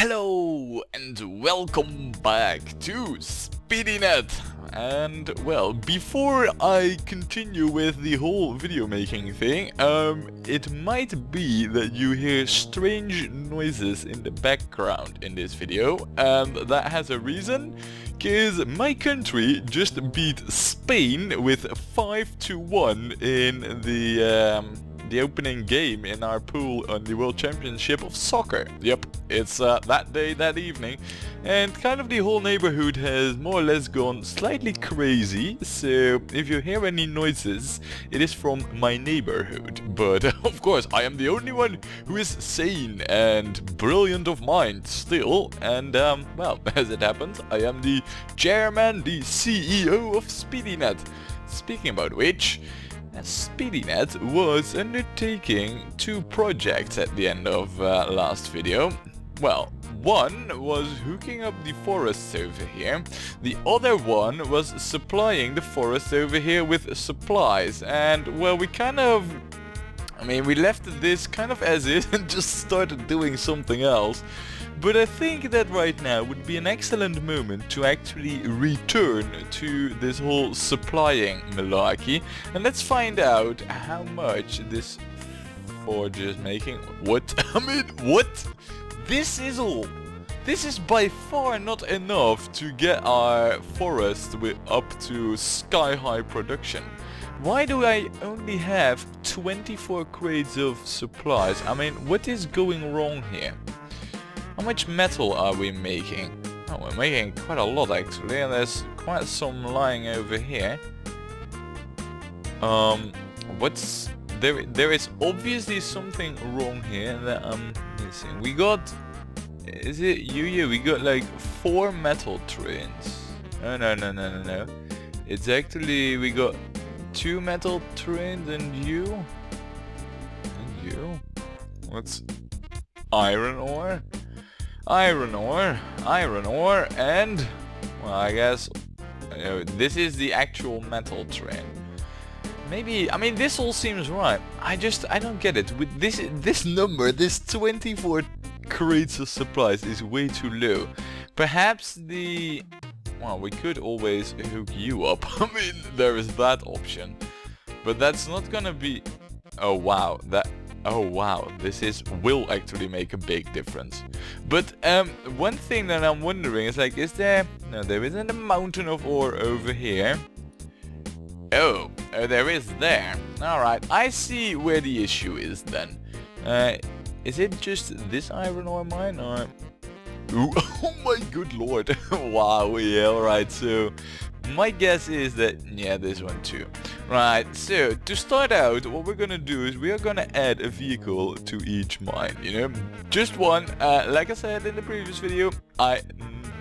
Hello and welcome back to Speedynet. And well, before I continue with the whole video making thing, it might be that you hear strange noises in the background in this video, and that has a reason, because my country just beat Spain with 5-1 in the opening game in our pool on the World Championship of Soccer. Yep, it's that day, that evening, and kind of the whole neighborhood has more or less gone slightly crazy, so if you hear any noises, it is from my neighborhood. But of course, I am the only one who is sane and brilliant of mind still, and well, as it happens, I am the chairman, the CEO of Speedynet. Speaking about which, Speedynet was undertaking two projects at the end of last video. Well, one was hooking up the forests over here, the other one was supplying the forest over here with supplies, and well, we left this kind of as is and just started doing something else. But I think that right now would be an excellent moment to actually return to this whole supplying malarkey, and let's find out how much this forge is making. What? I mean, what? This is all. This is by far not enough to get our forest up to sky-high production. Why do I only have 24 crates of supplies? I mean, what is going wrong here? How much metal are we making? Oh, we're making quite a lot actually, and there's quite some lying over here. There is obviously something wrong here that I'm missing. We got, is it you? Yeah, we got like 4 metal trains. Oh, no. It's actually, we got 2 metal trains and you. And you? What's iron ore? Iron ore, and well, I guess this is the actual metal train. Maybe, I mean, this all seems right. I don't get it. With this number, this 24 crates of supplies is way too low. Perhaps well, we could always hook you up. I mean, there is that option, but that's not gonna be. Oh wow, this will actually make a big difference. But one thing that I'm wondering is like, there isn't a mountain of ore over here. Oh, there is there. Alright, I see where the issue is then. Is it just this iron ore mine, or? Ooh, oh my good lord. Wow, yeah, alright, so my guess is that, yeah, this one too. Right, so to start out, what we're gonna do is we are gonna add a vehicle to each mine, you know? Just one. Like I said in the previous video, I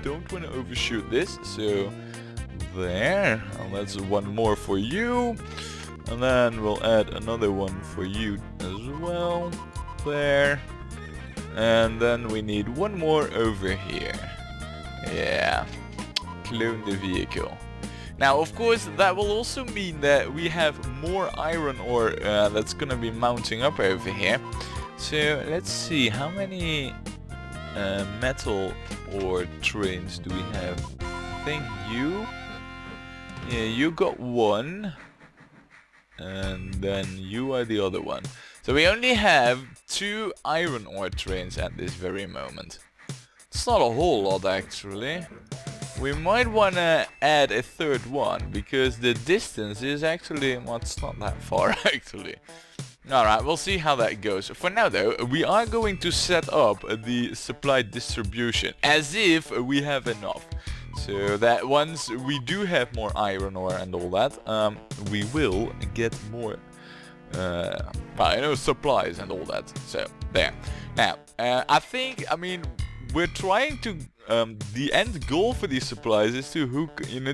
don't want to overshoot this, so there. And that's one more for you. And then we'll add another one for you as well. There. And then we need one more over here. Yeah. Clone the vehicle. Now, of course, that will also mean that we have more iron ore that's gonna be mounting up over here. So let's see, how many metal ore trains do we have? I think you got one, and then you are the other one. So we only have 2 iron ore trains at this very moment. It's not a whole lot actually. We might want to add a third one, because the distance is actually, well, it's not that far actually. Alright, we'll see how that goes. For now though, we are going to set up the supply distribution as if we have enough. So that once we do have more iron ore and all that, we will get more supplies and all that. So there. Now, I mean, we're trying to, the end goal for these supplies is to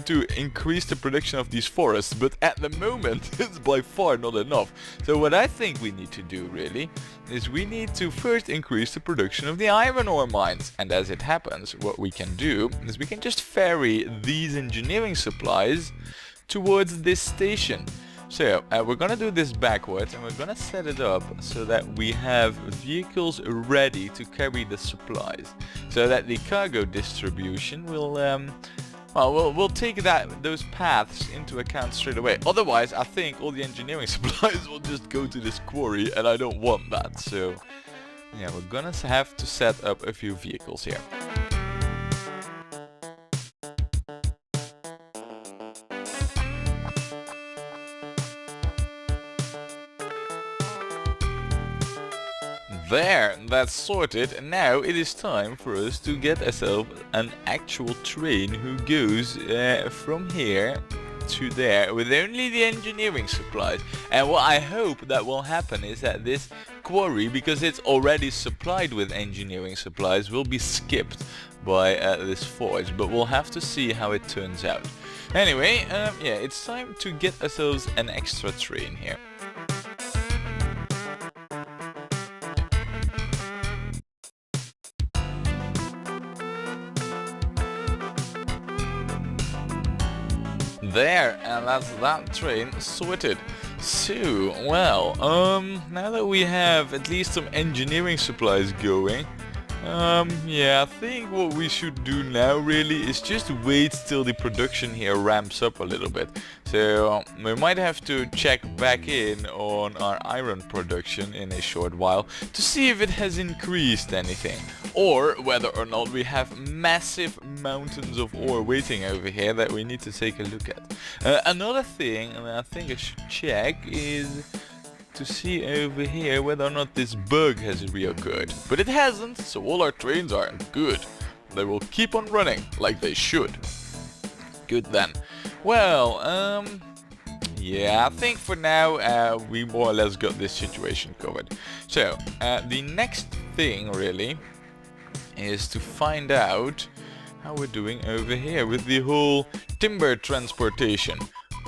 to increase the production of these forests, but at the moment it's by far not enough. So what I think we need to do really is we need to first increase the production of the iron ore mines, and as it happens, what we can do is we can just ferry these engineering supplies towards this station. So we're gonna do this backwards, and we're gonna set it up so that we have vehicles ready to carry the supplies, so that the cargo distribution will well, we'll take those paths into account straight away. Otherwise, I think all the engineering supplies will just go to this quarry, and I don't want that. So yeah, we're gonna have to set up a few vehicles here. There, that's sorted, and now it is time for us to get ourselves an actual train who goes from here to there with only the engineering supplies. And what I hope that will happen is that this quarry, because it's already supplied with engineering supplies, will be skipped by this forge, but we'll have to see how it turns out. Anyway, yeah, it's time to get ourselves an extra train here. There, and that's that train sorted. So, well, now that we have at least some engineering supplies going, yeah, I think what we should do now really is just wait till the production here ramps up a little bit. So we might have to check back in on our iron production in a short while to see if it has increased anything, or whether or not we have massive mountains of ore waiting over here that we need to take a look at. Another thing I think I should check is to see over here whether or not this bug has reoccurred. But it hasn't, so all our trains are good. They will keep on running like they should. Good then. Well, yeah, I think for now we more or less got this situation covered. So, the next thing really is to find out how we're doing over here with the whole timber transportation.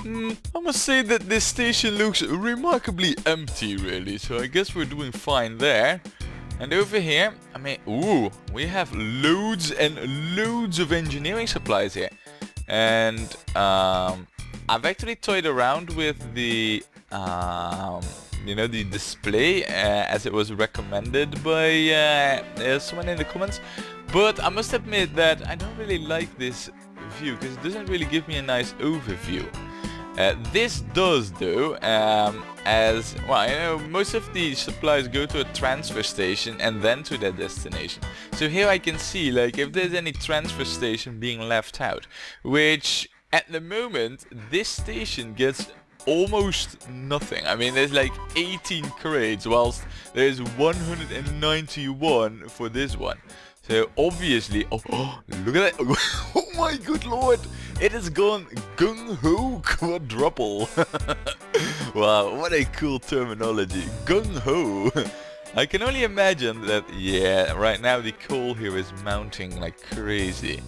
I must say that this station looks remarkably empty really, so I guess we're doing fine there. And over here, I mean, ooh, we have loads and loads of engineering supplies here. And I've actually toyed around with the you know, the display as it was recommended by someone in the comments, but I must admit that I don't really like this view because it doesn't really give me a nice overview. This does though, as well, you know, most of the supplies go to a transfer station and then to their destination. So here I can see like if there's any transfer station being left out, which at the moment this station gets almost nothing. I mean, there's like 18 crates whilst there's 191 for this one. So obviously, oh look at that! Oh my good lord! It has gone gung-ho quadruple. Wow, what a cool terminology, gung-ho. I can only imagine that, yeah, right now the coal here is mounting like crazy.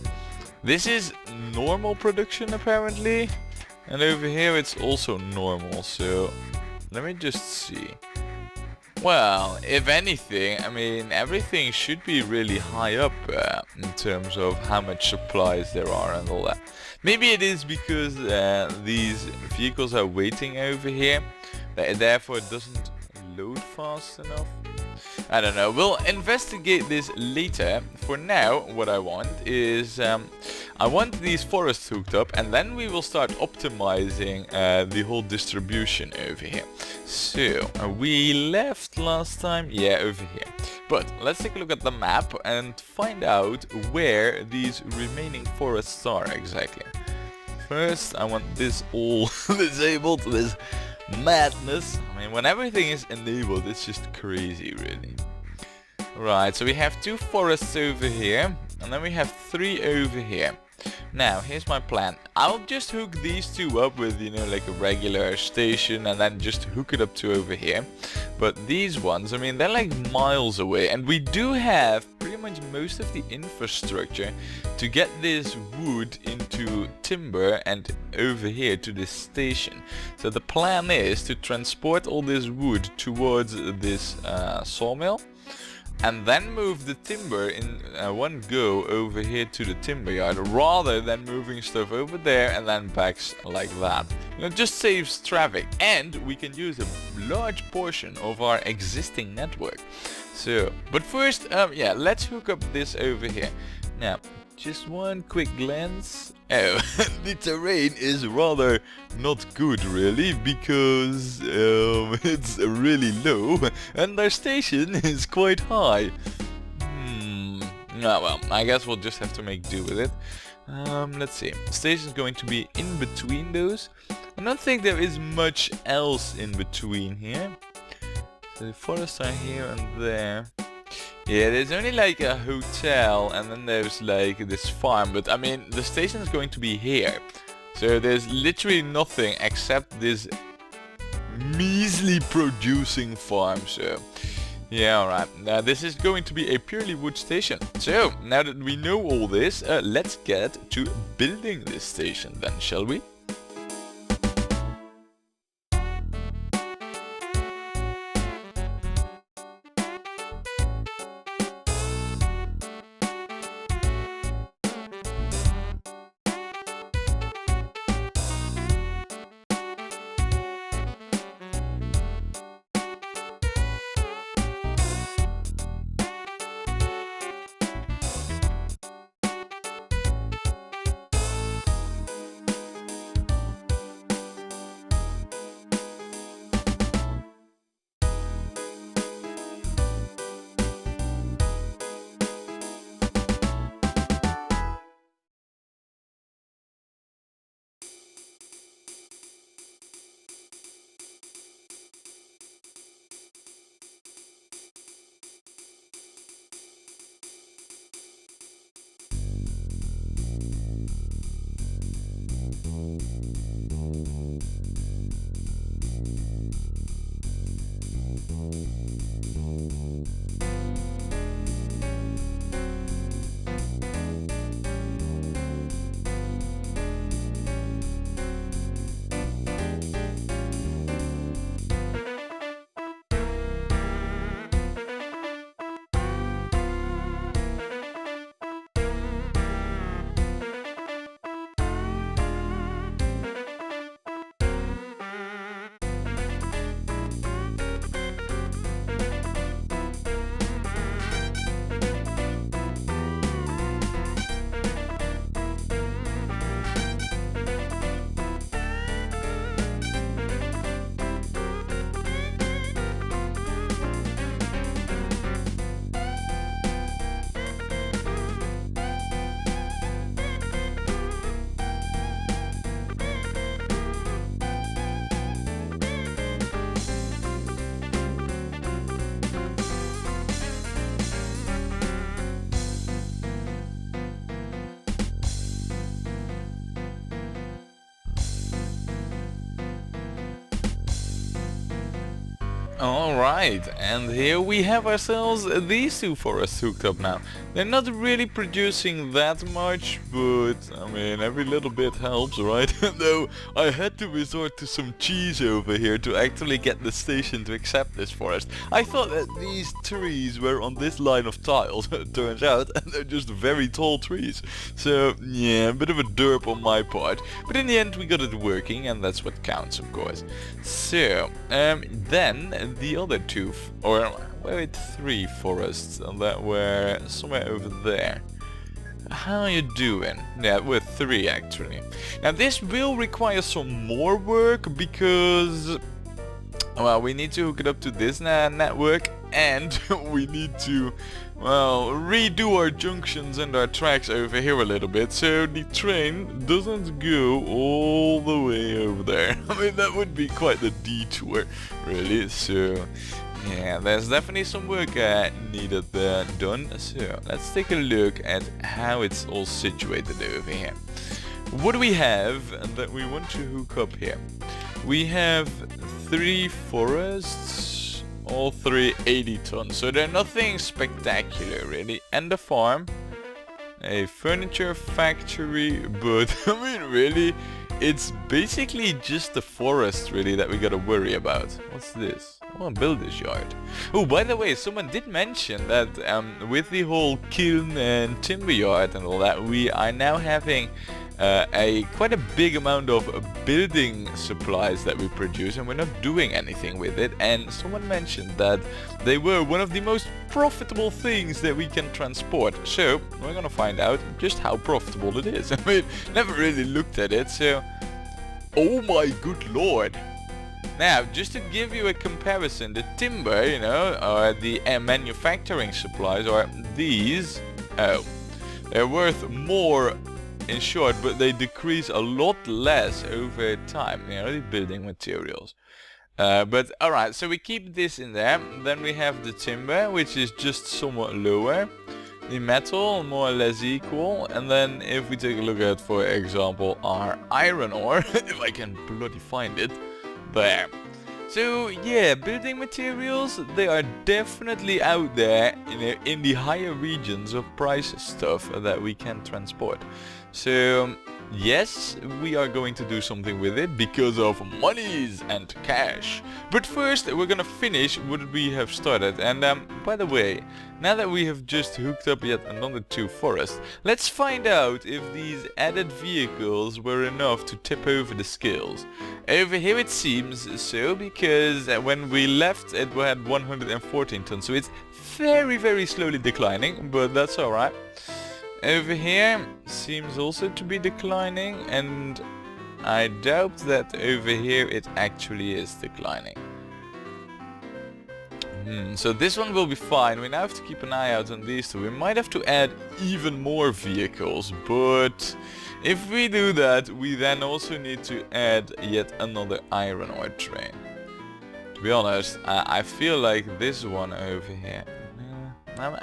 This is normal production apparently, and over here it's also normal, so let me just see. Well, if anything, I mean, everything should be really high up in terms of how much supplies there are and all that. Maybe it is because these vehicles are waiting over here, therefore it doesn't load fast enough. I don't know, we'll investigate this later. For now, what I want is, I want these forests hooked up, and then we will start optimizing the whole distribution over here. So, we left last time, yeah, over here. But let's take a look at the map and find out where these remaining forests are exactly. First, I want this all disabled, this madness. I mean, when everything is enabled, it's just crazy, really. Right, so we have 2 forests over here, and then we have 3 over here. Now, here's my plan. I'll just hook these 2 up with, you know, like a regular station, and then just hook it up to over here. But these ones, I mean, they're like miles away, and we do have pretty much most of the infrastructure to get this wood into timber and over here to this station. So the plan is to transport all this wood towards this sawmill, and then move the timber in one go over here to the timber yard, rather than moving stuff over there and then back like that. It just saves traffic, and we can use a large portion of our existing network. So, but first, yeah, let's hook up this over here. Now, just one quick glance. Oh, the terrain is rather not good really, because it's really low and our station is quite high. Ah, well, I guess we'll just have to make do with it. Let's see. Station's going to be in between those. I don't think there is much else in between here. So the forests are here and there. Yeah, there's only like a hotel and then there's like this farm, but I mean the station is going to be here. So there's literally nothing except this measly producing farm, so yeah, alright. Now this is going to be a purely wood station. So now that we know all this, let's get to building this station then, shall we? Alright, and here we have ourselves these two forests hooked up now. They're not really producing that much, but I mean every little bit helps, right? Though I had to resort to some cheese over here to actually get the station to accept this forest. I thought that these trees were on this line of tiles, it turns out they're just very tall trees. So yeah, a bit of a derp on my part, but in the end we got it working, and that's what counts, of course. So, then the other two, or wait, 3 forests that were somewhere over there. How are you doing? Yeah, we're 3 actually. Now this will require some more work because, well, we need to hook it up to this network, and we need to, well, redo our junctions and our tracks over here a little bit, so the train doesn't go all the way over there. I mean, that would be quite the detour, really. So yeah, there's definitely some work needed done. So let's take a look at how it's all situated over here. What do we have that we want to hook up here? We have 3 forests, all 3 80 tons, so they're nothing spectacular really, and a farm, a furniture factory, but I mean really, it's basically just the forest really that we gotta worry about. What's this? Oh, builder's yard. Oh, by the way, someone did mention that with the whole kiln and timber yard and all that, we are now having quite a big amount of building supplies that we produce, and we're not doing anything with it. And someone mentioned that they were one of the most profitable things that we can transport. So we're gonna find out just how profitable it is. I mean, never really looked at it, so oh my good lord. Now, just to give you a comparison, the timber, you know, or the manufacturing supplies, or these, oh, they're worth more in short, but they decrease a lot less over time, you know, the building materials. But alright, so we keep this in there. Then we have the timber, which is just somewhat lower. The metal, more or less equal. And then if we take a look at, for example, our iron ore, if I can bloody find it, there. So yeah, building materials, they are definitely out there in the higher regions of price stuff that we can transport. So yes, we are going to do something with it because of monies and cash. But first we're gonna finish what we have started. And by the way, now that we have just hooked up yet another 2 forests, let's find out if these added vehicles were enough to tip over the scales. Over here it seems so, because when we left it we had 114 tons, so it's very slowly declining, but that's alright. Over here seems also to be declining, and I doubt that over here it actually is declining. So this one will be fine. We now have to keep an eye out on these two. We might have to add even more vehicles, but if we do that, we then also need to add yet another iron ore train. To be honest, I feel like this one over here, I'm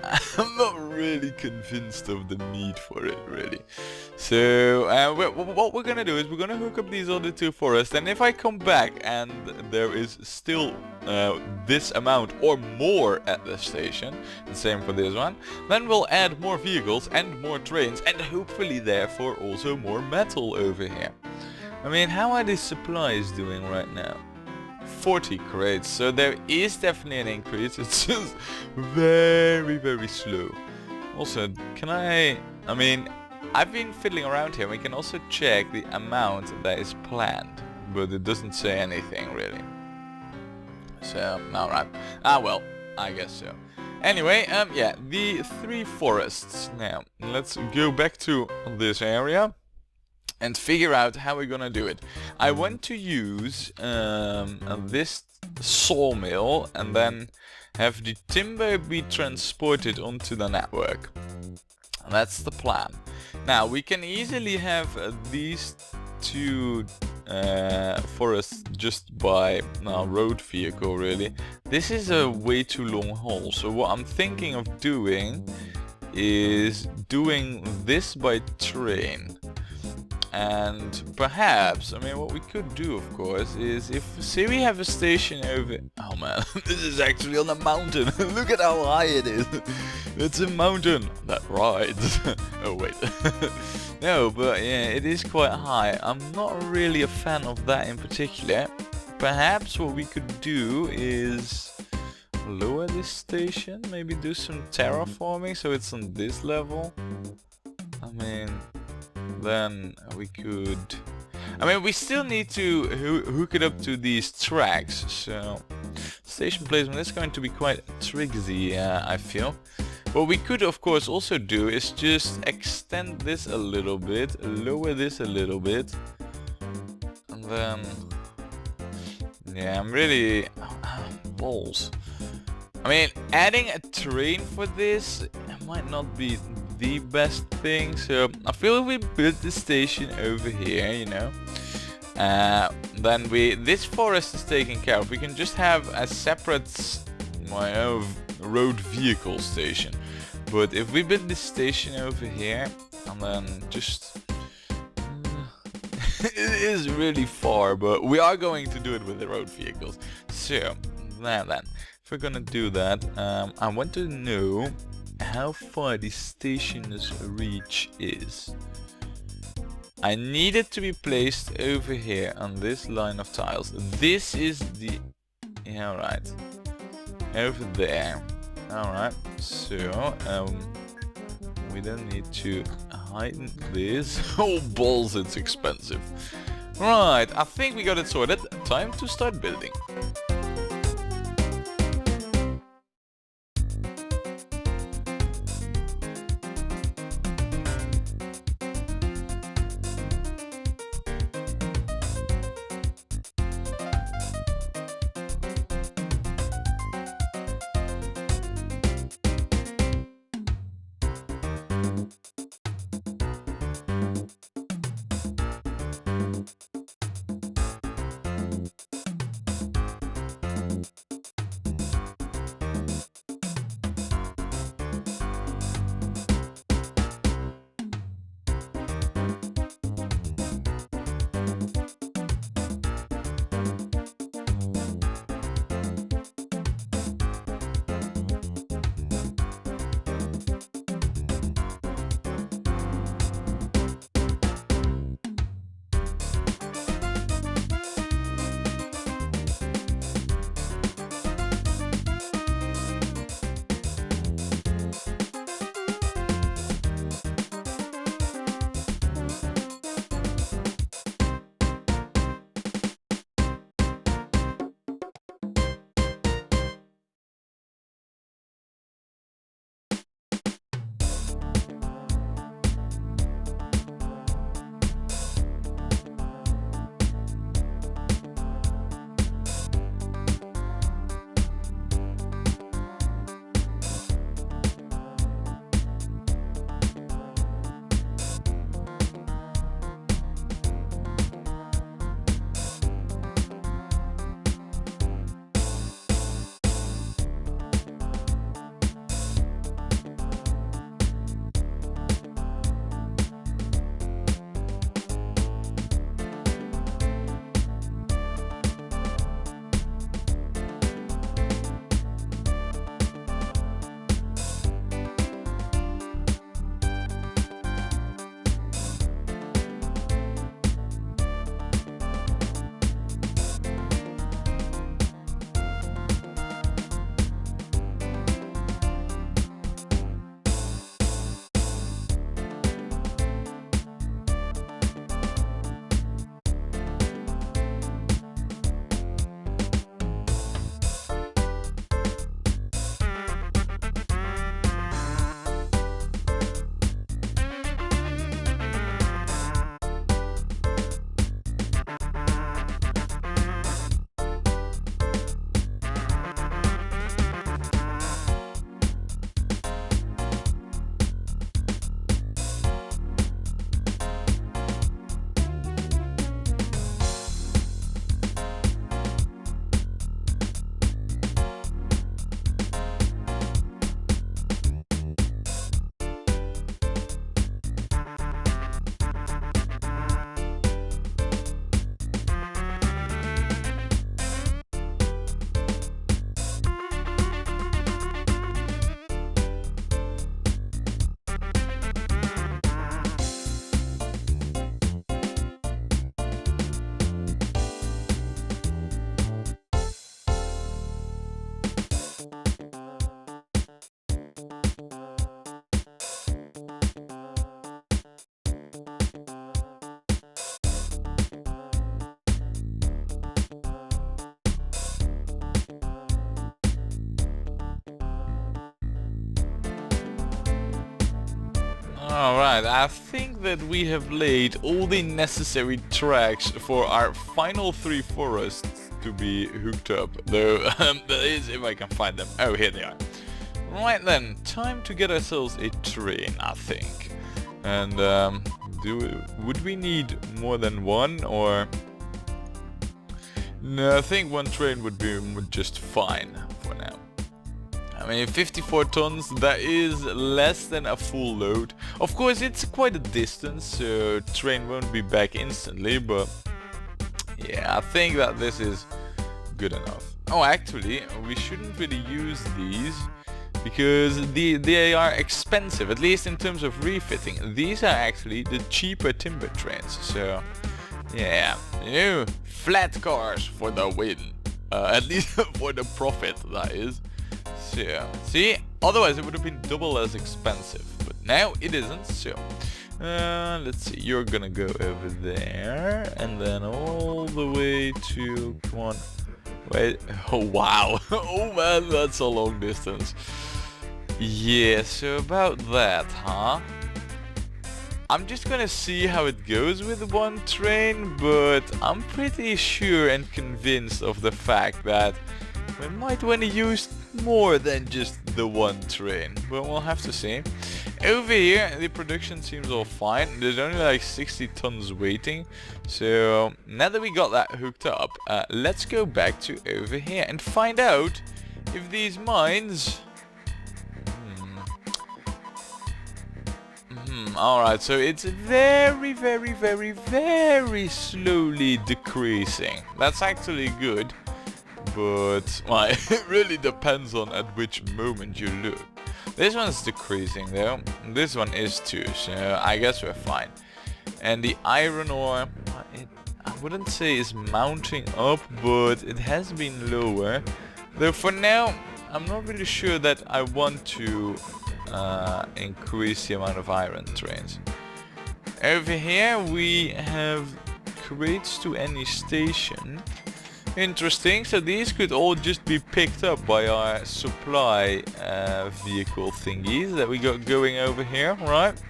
not really convinced of the need for it, really. So what we're gonna do is we're gonna hook up these other 2 forests, and if I come back and there is still this amount or more at the station, the same for this one, then we'll add more vehicles and more trains, and hopefully therefore also more metal over here. I mean, how are these supplies doing right now? 40 crates, so there is definitely an increase. It's just very slow. Also, can I mean, I've been fiddling around here. We can also check the amount that is planned, but it doesn't say anything really. So, alright. Well, I guess so. Anyway, yeah, the 3 forests. Now, let's go back to this area and figure out how we're gonna do it. I want to use this sawmill and then have the timber be transported onto the network. And that's the plan. Now we can easily have these 2 forests just by road vehicle really. This is a way too long haul, so what I'm thinking of doing is doing this by train. And perhaps, I mean, what we could do, of course, is if, say we have a station over... Oh man, this is actually on a mountain. Look at how high it is. It's a mountain that rides. Oh wait. No, but yeah, it is quite high. I'm not really a fan of that in particular. Perhaps what we could do is lower this station, maybe do some terraforming so it's on this level. I mean... then we could... I mean, we still need to hook it up to these tracks, so... station placement is going to be quite tricky, I feel. What we could, of course, also do is just extend this a little bit, lower this a little bit, and then... yeah, I'm really... balls. I mean, adding a train for this might not be the best thing, so I feel if we build the station over here, you know, then this forest is taken care of. We can just have a separate road vehicle station. But if we build this station over here and then just it is really far, but we are going to do it with the road vehicles. So now then, if we're gonna do that, I want to know how far the station's reach is. I need it to be placed over here on this line of tiles. This is the... yeah, right. Over there. Alright, so we then need to heighten this. Oh balls, it's expensive. Right, I think we got it sorted. Time to start building. Alright, I think that we have laid all the necessary tracks for our final 3 forests to be hooked up. Though, that is if I can find them. Oh, here they are. Right then, time to get ourselves a train, I think. And, would we need more than one, or... No, I think one train would be just fine for now. I mean, 54 tons, that is less than a full load. Of course, it's quite a distance, so train won't be back instantly, but yeah, I think that this is good enough. Oh, actually, we shouldn't really use these, because they are expensive, at least in terms of refitting. These are actually the cheaper timber trains. So yeah, you know, flat cars for the win. At least for the profit, that is. So see, otherwise it would have been double as expensive, but now it isn't. So let's see, you're gonna go over there and then all the way to, come on, wait, oh wow. Oh man, that's a long distance. Yeah, so about that, huh? I'm just gonna see how it goes with one train, but I'm pretty sure and convinced of the fact that we might want to use more than just the one train, but we'll have to see. Over here the production seems all fine. There's only like 60 tons waiting, so now that we got that hooked up, let's go back to over here and find out if these mines... Alright, so it's very slowly decreasing. That's actually good. But, well, it really depends on at which moment you look. This one's decreasing though. This one is too, so I guess we're fine. And the iron ore, I wouldn't say is mounting up, but it has been lower. Though for now, I'm not really sure that I want to increase the amount of iron trains. Over here we have crates to any station. Interesting, so these could all just be picked up by our supply vehicle thingies that we got going over here, right?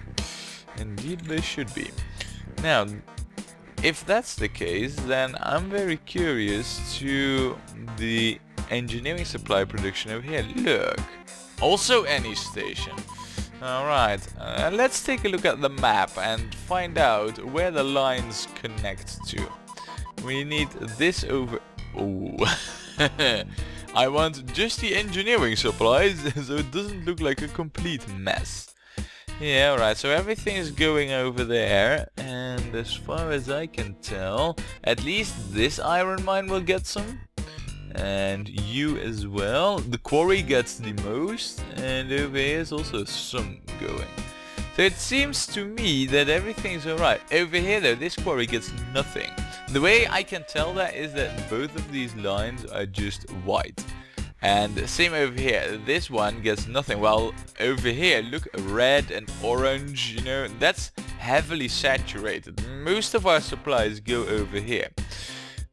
Indeed they should be. Now, if that's the case, then I'm very curious to the engineering supply production over here. Look, also any station. Alright, let's take a look at the map and find out where the lines connect to. We need this over... Oh, I want just the engineering supplies, so it doesn't look like a complete mess. Yeah, alright, so everything is going over there, and as far as I can tell, at least this iron mine will get some. And you as well. The quarry gets the most, and over here is also some going. So it seems to me that everything's alright. Over here though, this quarry gets nothing. The way I can tell that is that both of these lines are just white. And same over here, this one gets nothing. While over here, look, red and orange, you know, that's heavily saturated. Most of our supplies go over here.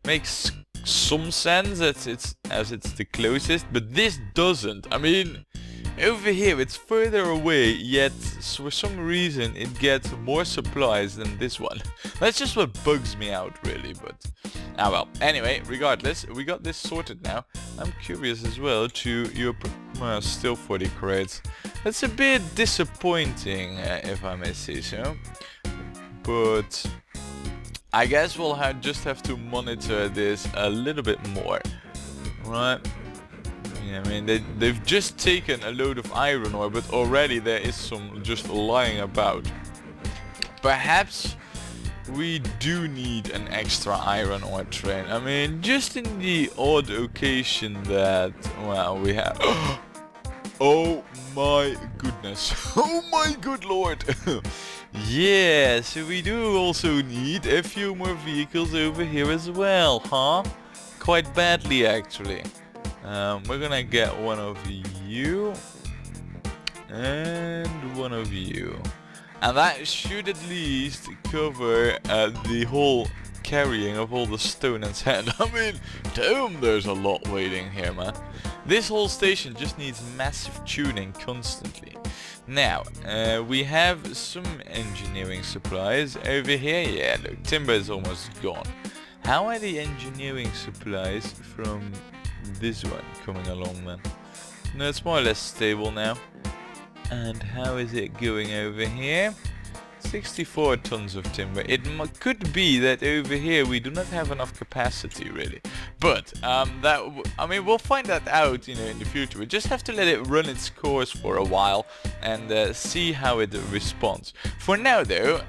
Makes some sense as it's the closest, but this doesn't. I mean, over here it's further away, yet for some reason it gets more supplies than this one. That's just what bugs me out really, but ah well. Anyway, regardless, we got this sorted now. I'm curious as well to your still 40 crates. That's a bit disappointing, if I may say so, but I guess we'll just have to monitor this a little bit more, right? Yeah, I mean, they've just taken a load of iron ore, but already there is some just lying about. Perhaps we do need an extra iron ore train. I mean, just in the odd occasion that, well, we have... Oh my goodness. Oh my good lord. Yeah, so we do also need a few more vehicles over here as well, huh? Quite badly actually. We're gonna get one of you and one of you, and that should at least cover the whole carrying of all the stone and sand. I mean, damn, there's a lot waiting here, man. This whole station just needs massive tuning constantly. Now, we have some engineering supplies over here. Yeah, look, timber is almost gone. How are the engineering supplies from this one coming along, man? No, it's more or less stable now. And how is it going over here? 64 tons of timber. It could be that over here we do not have enough capacity really, but I mean we'll find that out, you know, in the future. We just have to let it run its course for a while and see how it responds. For now though,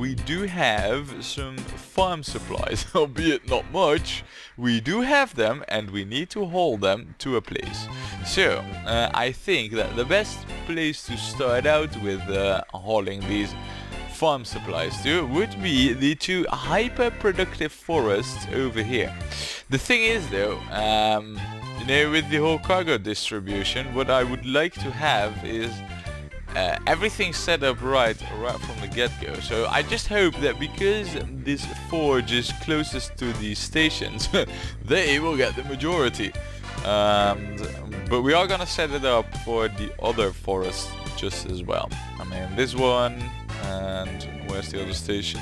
we do have some farm supplies, albeit not much. We do have them and we need to haul them to a place. So I think that the best place to start out with hauling these farm supplies to would be the two hyper productive forests over here. The thing is though, you know, with the whole cargo distribution, what I would like to have is everything set up right from the get-go. So I just hope that because this forge is closest to the stations, they will get the majority. But we are gonna set it up for the other forests just as well. I mean this one, and where's the other station?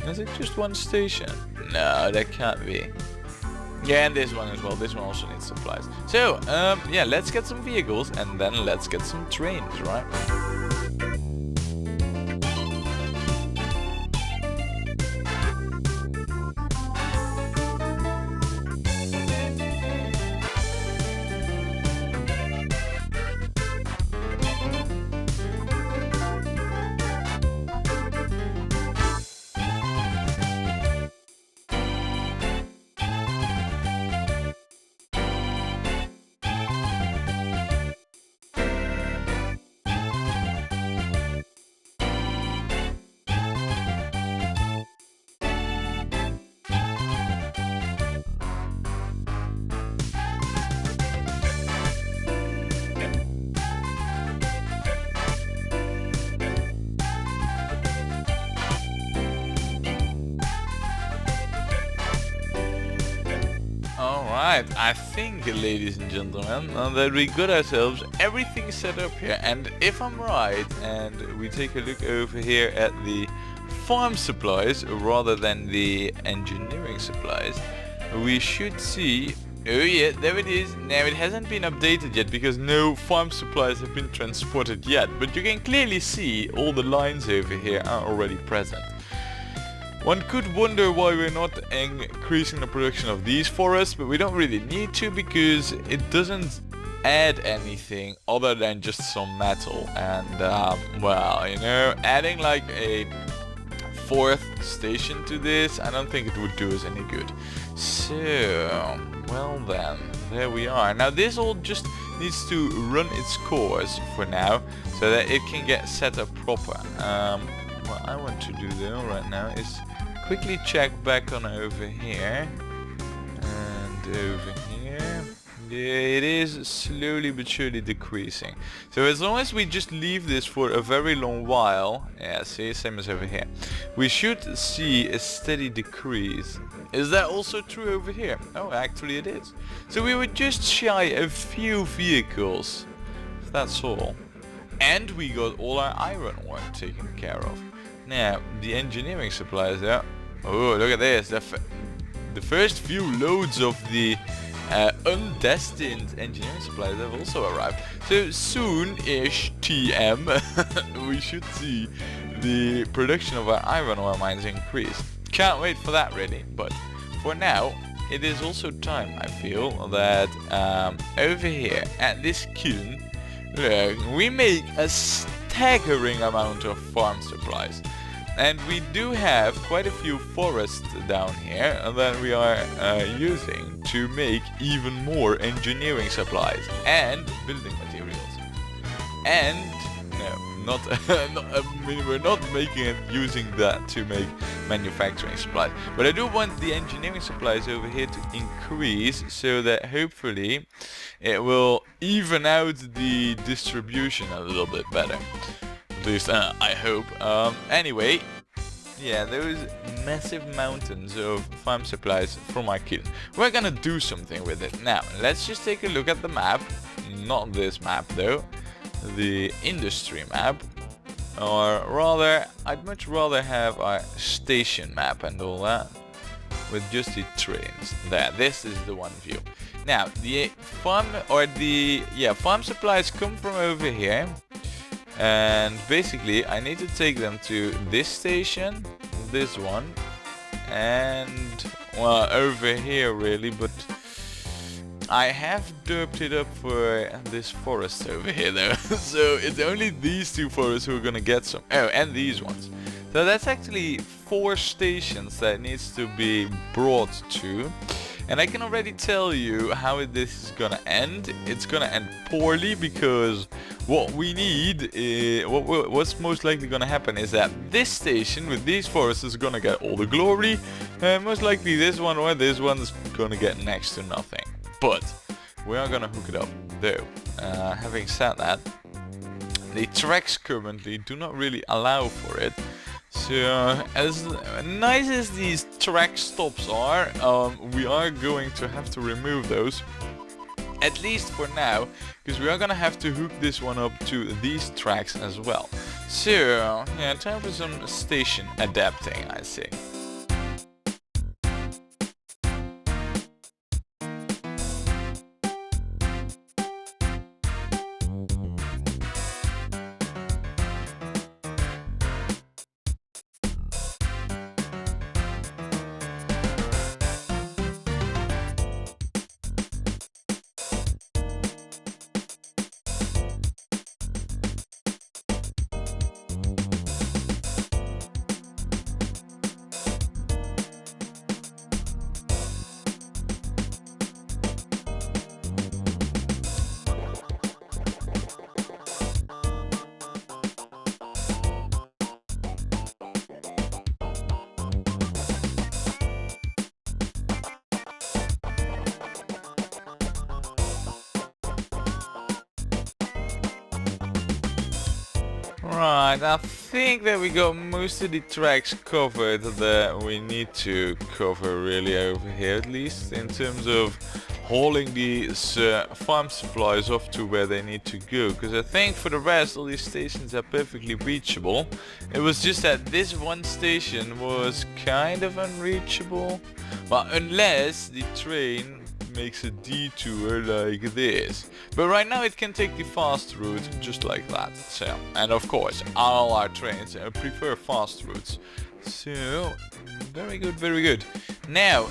Is it just one station? No, that can't be. Yeah, and this one as well. This one also needs supplies. So, yeah, let's get some vehicles and then let's get some trains, right? Alright, I think, ladies and gentlemen, that we got ourselves everything set up here. And if I'm right, and we take a look over here at the farm supplies rather than the engineering supplies, we should see... Oh yeah, there it is. Now it hasn't been updated yet because no farm supplies have been transported yet. But you can clearly see all the lines over here are already present. One could wonder why we're not increasing the production of these forests, but we don't really need to because it doesn't add anything other than just some metal. And well, you know, adding like a fourth station to this, I don't think it would do us any good. So, well then, there we are. Now this all just needs to run its course for now so that it can get set up proper. What I want to do though right now is quickly check back on over here and over here. Yeah, it is slowly but surely decreasing. So as long as we just leave this for a very long while, yeah, see, same as over here, we should see a steady decrease. Is that also true over here? Oh, actually it is. So we would just shy a few vehicles, that's all. And we got all our iron ore taken care of. Now, the engineering supplies there. Oh, look at this. The first few loads of the undestined engineering supplies have also arrived. So soon-ish, TM, we should see the production of our iron ore mines increase. Can't wait for that really, but for now, it is also time, I feel, that over here at this kiln, look, we make a staggering amount of farm supplies. And we do have quite a few forests down here that we are using to make even more engineering supplies and building materials. And no, I mean, we're not making it using that to make manufacturing supplies. But I do want the engineering supplies over here to increase so that hopefully it will even out the distribution a little bit better. At least I hope. Anyway, yeah, those massive mountains of farm supplies from our kiln. We're gonna do something with it. Now, let's just take a look at the map. Not this map though. The industry map. Or rather, I'd much rather have our station map and all that. With just the trains. There, this is the one view. Now, the farm supplies come from over here. and basically I need to take them to this station, this one, and well, over here really, but I have derped it up for this forest over here though. So it's only these two forests who are gonna get some. Oh, and these ones. So that's actually 4 stations that needs to be brought to. And I can already tell you how this is gonna end. It's gonna end poorly, because what we need, what's most likely gonna happen is that this station with these forests is gonna get all the glory, and most likely this one or this one's gonna get next to nothing. But we are gonna hook it up though. Having said that, the tracks currently do not really allow for it. So as nice as these track stops are, we are going to have to remove those, at least for now, because we are gonna have to hook this one up to these tracks as well. So yeah, time for some station adapting, I see. Right, I think that we got most of the tracks covered that we need to cover really over here, at least in terms of hauling these farm supplies off to where they need to go, because I think for the rest all these stations are perfectly reachable. It was just that this one station was kind of unreachable, well, unless the train makes a detour like this. But right now it can take the fast route just like that. So, and of course all our trains prefer fast routes. So very good, very good. Now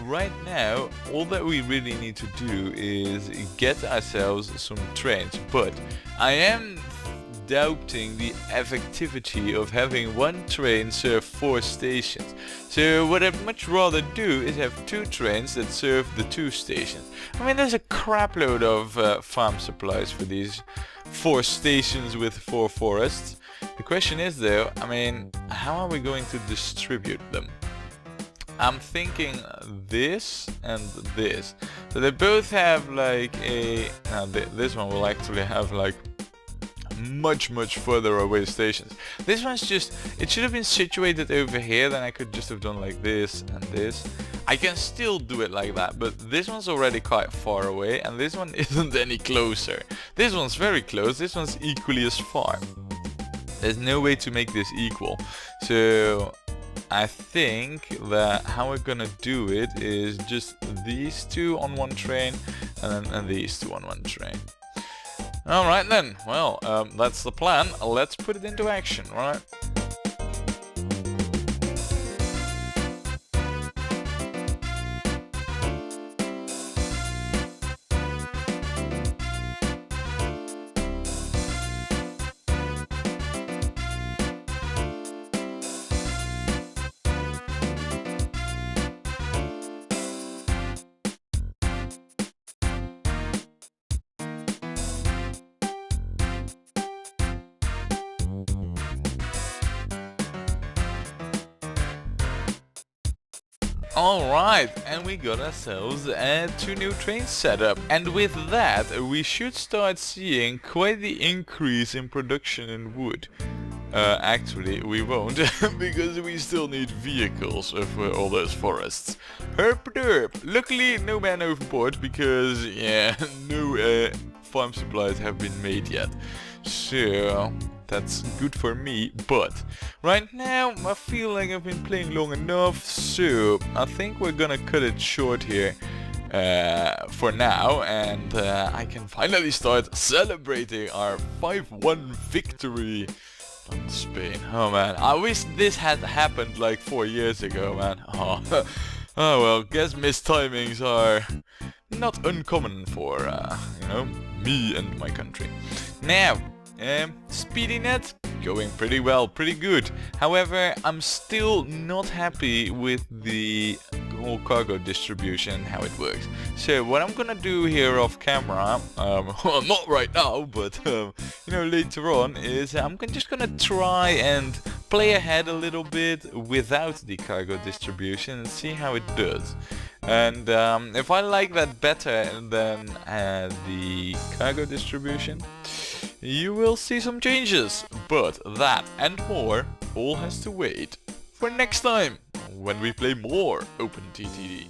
right now all that we really need to do is get ourselves some trains, but I am doubting the effectivity of having one train serve 4 stations. So what I'd much rather do is have 2 trains that serve the 2 stations. I mean, there's a crap load of farm supplies for these 4 stations with 4 forests. The question is though, I mean, how are we going to distribute them? I'm thinking this and this. So they both have like a... this one will actually have like much further away stations. This one's just, it should have been situated over here, then I could just have done like this and this. I can still do it like that, but this one's already quite far away and this one isn't any closer. This one's very close, this one's equally as far. There's no way to make this equal. So I think that how we're gonna do it is just these 2 on one train and these 2 on one train. Alright then, well, that's the plan. Let's put it into action, right? Alright, and we got ourselves 2 new trains set up, and with that we should start seeing quite the increase in production in wood. Actually we won't, because we still need vehicles for all those forests. Herp derp! Luckily no man overboard, because yeah, no farm supplies have been made yet. So that's good for me, but right now I feel like I've been playing long enough, so I think we're gonna cut it short here. for now, and I can finally start celebrating our 5-1 victory on Spain. Oh man, I wish this had happened like 4 years ago, man. Oh, oh well, guess mistimings are not uncommon for, you know, me and my country. Now, Speedynet going pretty well, pretty good. However, I'm still not happy with the whole cargo distribution, how it works. So what I'm gonna do here off camera, well, not right now, but you know, later on, is I'm just gonna try and play ahead a little bit without the cargo distribution and see how it does. And if I like that better than the cargo distribution, you will see some changes. But that and more all has to wait for next time when we play more OpenTTD.